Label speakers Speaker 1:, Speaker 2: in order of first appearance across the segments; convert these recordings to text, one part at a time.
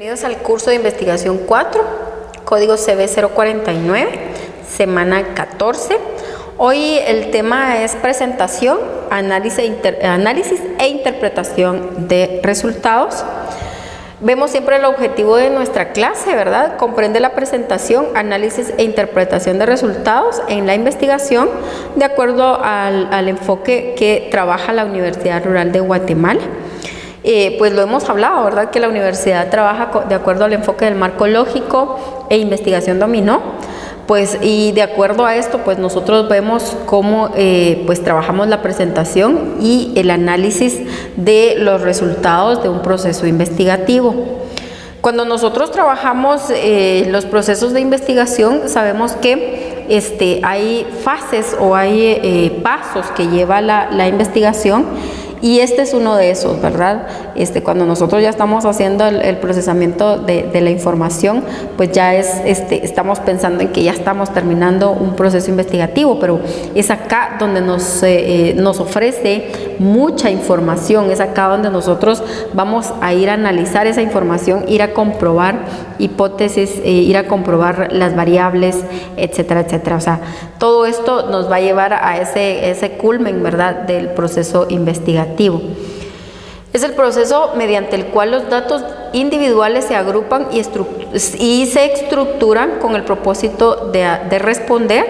Speaker 1: Bienvenidos al curso de investigación 4, código CB049, semana 14. Hoy el tema es presentación, análisis e interpretación de resultados. Vemos siempre el objetivo de nuestra clase, ¿verdad? Comprende la presentación, análisis e interpretación de resultados en la investigación de acuerdo al enfoque que trabaja la Universidad Rural de Guatemala. Pues lo hemos hablado, ¿verdad? Que la universidad trabaja de acuerdo al enfoque del marco lógico e investigación dominó. Pues, y de acuerdo a esto, pues nosotros vemos cómo pues trabajamos la presentación y el análisis de los resultados de un proceso investigativo. Cuando nosotros trabajamos los procesos de investigación, sabemos que hay fases o hay pasos que lleva la investigación. Y este es uno de esos, ¿verdad? Cuando nosotros ya estamos haciendo el procesamiento de la información, pues ya estamos pensando en que ya estamos terminando un proceso investigativo, pero es acá donde nos ofrece mucha información, es acá donde nosotros vamos a ir a analizar esa información, ir a comprobar hipótesis, ir a comprobar las variables, etcétera, etcétera. O sea, todo esto nos va a llevar a ese culmen, ¿verdad?, del proceso investigativo. Es el proceso mediante el cual los datos individuales se agrupan y se estructuran con el propósito de responder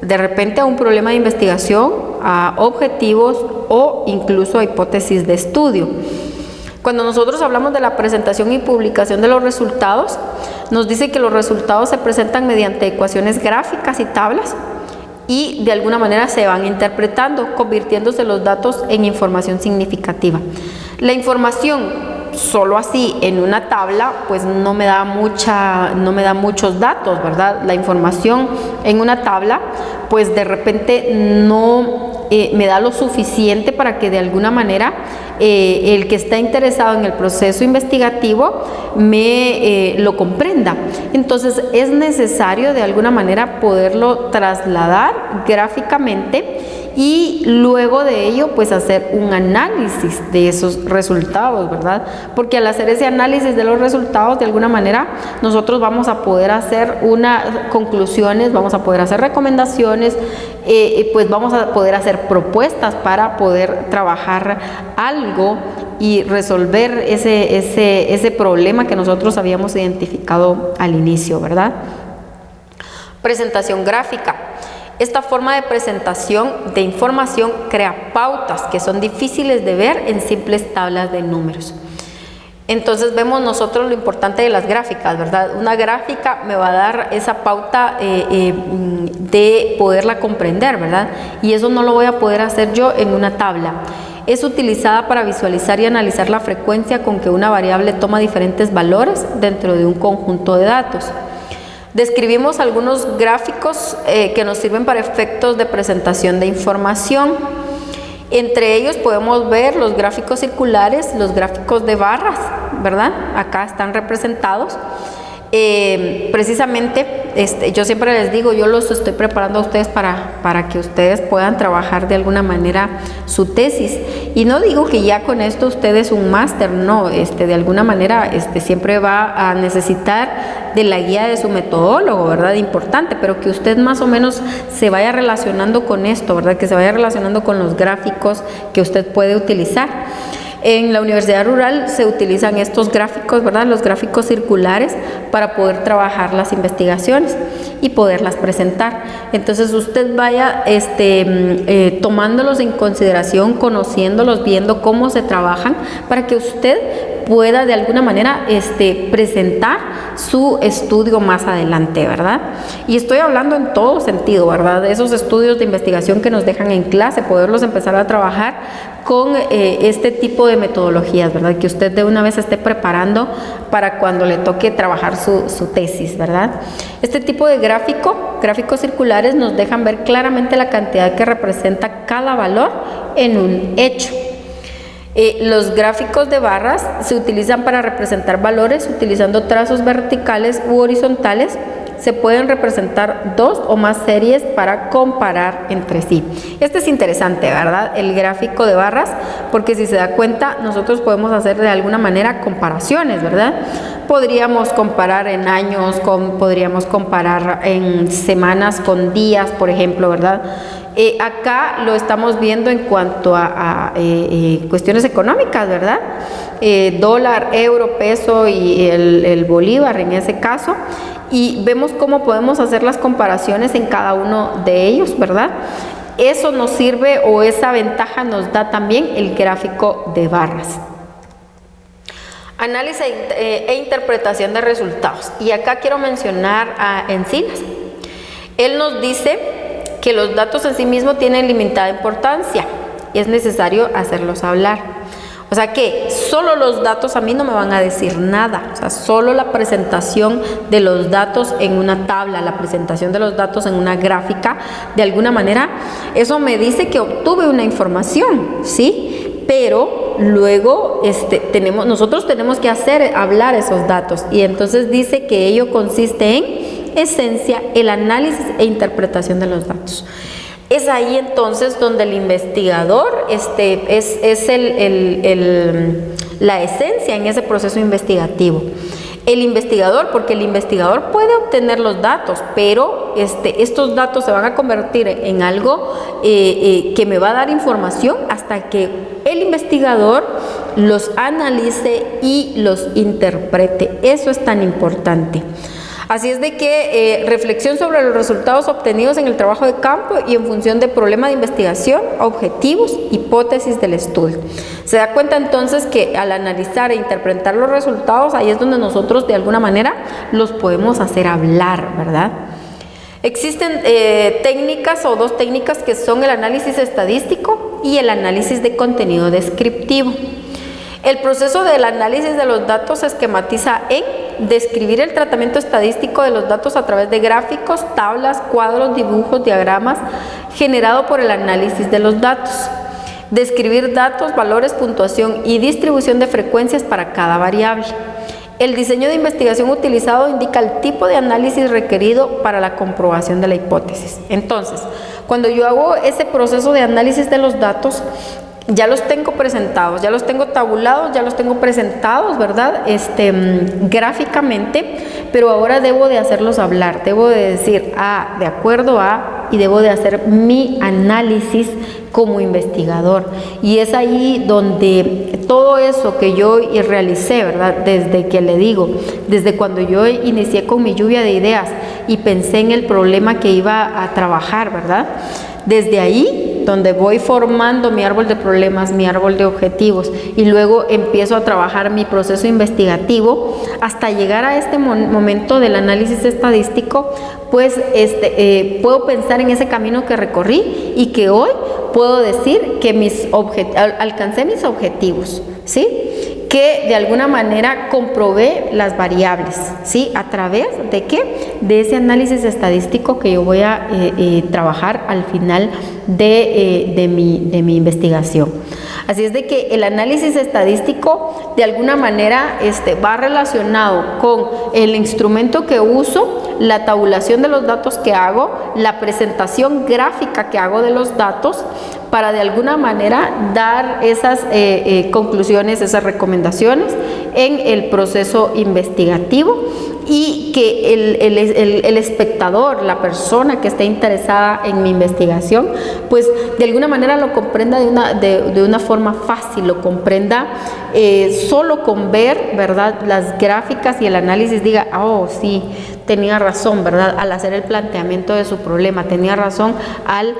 Speaker 1: de repente a un problema de investigación, a objetivos o incluso a hipótesis de estudio. Cuando nosotros hablamos de la presentación y publicación de los resultados, nos dice que los resultados se presentan mediante ecuaciones gráficas y tablas y de alguna manera se van interpretando, convirtiéndose los datos en información significativa. La información solo así en una tabla pues no me da muchos datos, ¿verdad? La información en una tabla pues de repente no me da lo suficiente para que de alguna manera el que está interesado en el proceso investigativo lo comprenda. Entonces es necesario de alguna manera poderlo trasladar gráficamente y luego de ello pues hacer un análisis de esos resultados, ¿verdad? Porque al hacer ese análisis de los resultados, de alguna manera nosotros vamos a poder hacer conclusiones, vamos a poder hacer recomendaciones, pues vamos a poder hacer propuestas para poder trabajar algo y resolver ese problema que nosotros habíamos identificado al inicio, ¿verdad? Presentación gráfica. Esta forma de presentación de información crea pautas que son difíciles de ver en simples tablas de números. Entonces vemos nosotros lo importante de las gráficas, ¿verdad? Una gráfica me va a dar esa pauta de poderla comprender, ¿verdad? Y eso no lo voy a poder hacer yo en una tabla. Es utilizada para visualizar y analizar la frecuencia con que una variable toma diferentes valores dentro de un conjunto de datos. Describimos algunos gráficos que nos sirven para efectos de presentación de información. Entre ellos podemos ver los gráficos circulares, los gráficos de barras, ¿verdad? Acá están representados. Precisamente, yo siempre les digo, yo los estoy preparando a ustedes para que ustedes puedan trabajar de alguna manera su tesis. Y no digo que ya con esto ustedes un máster, no, de alguna manera siempre va a necesitar de la guía de su metodólogo, ¿verdad? Importante, pero que usted más o menos se vaya relacionando con esto, ¿verdad? Que se vaya relacionando con los gráficos que usted puede utilizar. En la Universidad Rural se utilizan estos gráficos, ¿verdad? Los gráficos circulares para poder trabajar las investigaciones y poderlas presentar. Entonces usted vaya tomándolos en consideración, conociéndolos, viendo cómo se trabajan para que usted pueda de alguna manera presentar su estudio más adelante, ¿verdad? Y estoy hablando en todo sentido, ¿verdad? De esos estudios de investigación que nos dejan en clase, poderlos empezar a trabajar con este tipo de metodologías, ¿verdad? Que usted de una vez esté preparando para cuando le toque trabajar su tesis, ¿verdad? Este tipo de gráficos circulares nos dejan ver claramente la cantidad que representa cada valor en un hecho. Los gráficos de barras se utilizan para representar valores utilizando trazos verticales u horizontales se pueden representar dos o más series para comparar entre sí. Este es interesante, ¿verdad? El gráfico de barras, porque si se da cuenta, nosotros podemos hacer de alguna manera comparaciones, ¿verdad? Podríamos comparar en años, podríamos comparar en semanas con días, por ejemplo, ¿verdad? Acá lo estamos viendo en cuanto a cuestiones económicas, ¿verdad? Dólar, euro, peso y el bolívar en ese caso, y vemos cómo podemos hacer las comparaciones en cada uno de ellos, ¿verdad? Eso nos sirve, o esa ventaja nos da también el gráfico de barras. Análisis e interpretación de resultados. Y acá quiero mencionar a Encinas. Él nos dice que los datos en sí mismos tienen limitada importancia y es necesario hacerlos hablar. O sea que solo los datos a mí no me van a decir nada. O sea, solo la presentación de los datos en una tabla, la presentación de los datos en una gráfica, de alguna manera, eso me dice que obtuve una información, ¿sí? Pero luego nosotros tenemos que hacer hablar esos datos, y entonces dice que ello consiste en esencia, el análisis e interpretación de los datos. Es ahí entonces donde el investigador es la esencia en ese proceso investigativo. El investigador, porque el investigador puede obtener los datos, pero estos datos se van a convertir en algo que me va a dar información hasta que el investigador los analice y los interprete. Eso es tan importante. Así es de que reflexión sobre los resultados obtenidos en el trabajo de campo y en función de problema de investigación, objetivos, hipótesis del estudio. Se da cuenta entonces que al analizar e interpretar los resultados, ahí es donde nosotros de alguna manera los podemos hacer hablar, ¿verdad? Existen técnicas o dos técnicas que son el análisis estadístico y el análisis de contenido descriptivo. El proceso del análisis de los datos se esquematiza en describir el tratamiento estadístico de los datos a través de gráficos, tablas, cuadros, dibujos, diagramas, generado por el análisis de los datos. Describir datos, valores, puntuación y distribución de frecuencias para cada variable. El diseño de investigación utilizado indica el tipo de análisis requerido para la comprobación de la hipótesis. Entonces, cuando yo hago ese proceso de análisis de los datos, ya los tengo presentados, ya los tengo tabulados, ya los tengo presentados, ¿verdad? Gráficamente, pero ahora debo de hacerlos hablar, debo de decir de acuerdo a, y debo de hacer mi análisis como investigador. Y es ahí donde todo eso que yo realicé, ¿verdad? Desde cuando yo inicié con mi lluvia de ideas y pensé en el problema que iba a trabajar, ¿verdad? Desde ahí donde voy formando mi árbol de problemas, mi árbol de objetivos, y luego empiezo a trabajar mi proceso investigativo hasta llegar a este momento del análisis estadístico, pues puedo pensar en ese camino que recorrí y que hoy puedo decir que alcancé mis objetivos, ¿sí? Que de alguna manera comprobé las variables, ¿sí? ¿A través de qué? De ese análisis estadístico que yo voy a trabajar al final de mi investigación. Así es de que el análisis estadístico de alguna manera va relacionado con el instrumento que uso, la tabulación de los datos que hago, la presentación gráfica que hago de los datos, para de alguna manera dar esas conclusiones, esas recomendaciones en el proceso investigativo, y que el espectador, la persona que esté interesada en mi investigación, pues de alguna manera lo comprenda de una forma fácil, lo comprenda solo con ver, ¿verdad?, las gráficas y el análisis, diga, oh, sí, tenía razón, ¿verdad?, al hacer el planteamiento de su problema, tenía razón al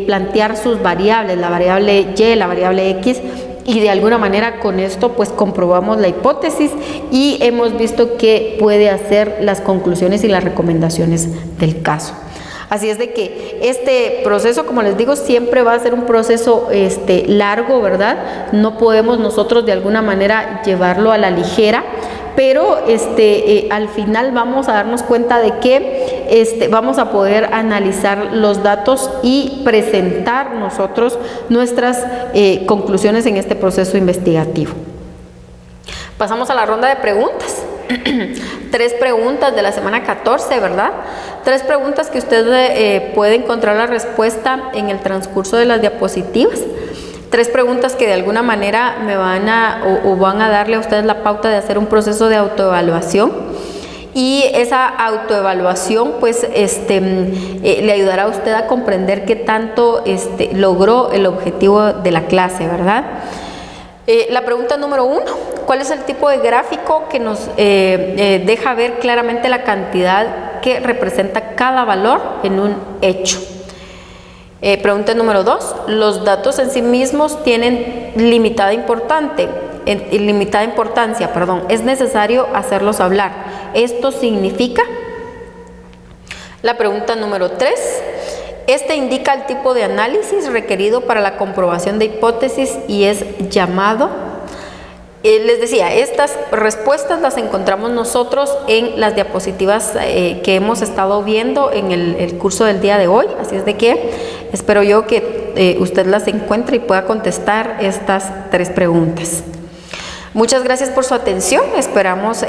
Speaker 1: plantear sus variables, la variable Y, la variable X, y de alguna manera con esto pues comprobamos la hipótesis y hemos visto que puede hacer las conclusiones y las recomendaciones del caso. Así es de que este proceso, como les digo, siempre va a ser un proceso largo, ¿verdad? No podemos nosotros de alguna manera llevarlo a la ligera, pero al final vamos a darnos cuenta de que vamos a poder analizar los datos y presentar nosotros nuestras conclusiones en este proceso investigativo. Pasamos a la ronda de preguntas. 3 preguntas de la semana 14, ¿verdad? 3 preguntas que usted puede encontrar la respuesta en el transcurso de las diapositivas. 3 preguntas que de alguna manera me van a darle a ustedes la pauta de hacer un proceso de autoevaluación. Y esa autoevaluación pues le ayudará a usted a comprender qué tanto logró el objetivo de la clase, ¿verdad? La pregunta número 1, ¿cuál es el tipo de gráfico que nos deja ver claramente la cantidad que representa cada valor en un hecho? Pregunta número 2, los datos en sí mismos tienen limitada importancia, es necesario hacerlos hablar. ¿Esto significa? La pregunta número 3, indica el tipo de análisis requerido para la comprobación de hipótesis y es llamado. Les decía, estas respuestas las encontramos nosotros en las diapositivas que hemos estado viendo en el curso del día de hoy, así es de que espero yo que usted las encuentre y pueda contestar estas 3 preguntas. Muchas gracias por su atención, esperamos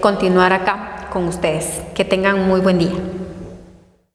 Speaker 1: continuar acá con ustedes. Que tengan muy buen día.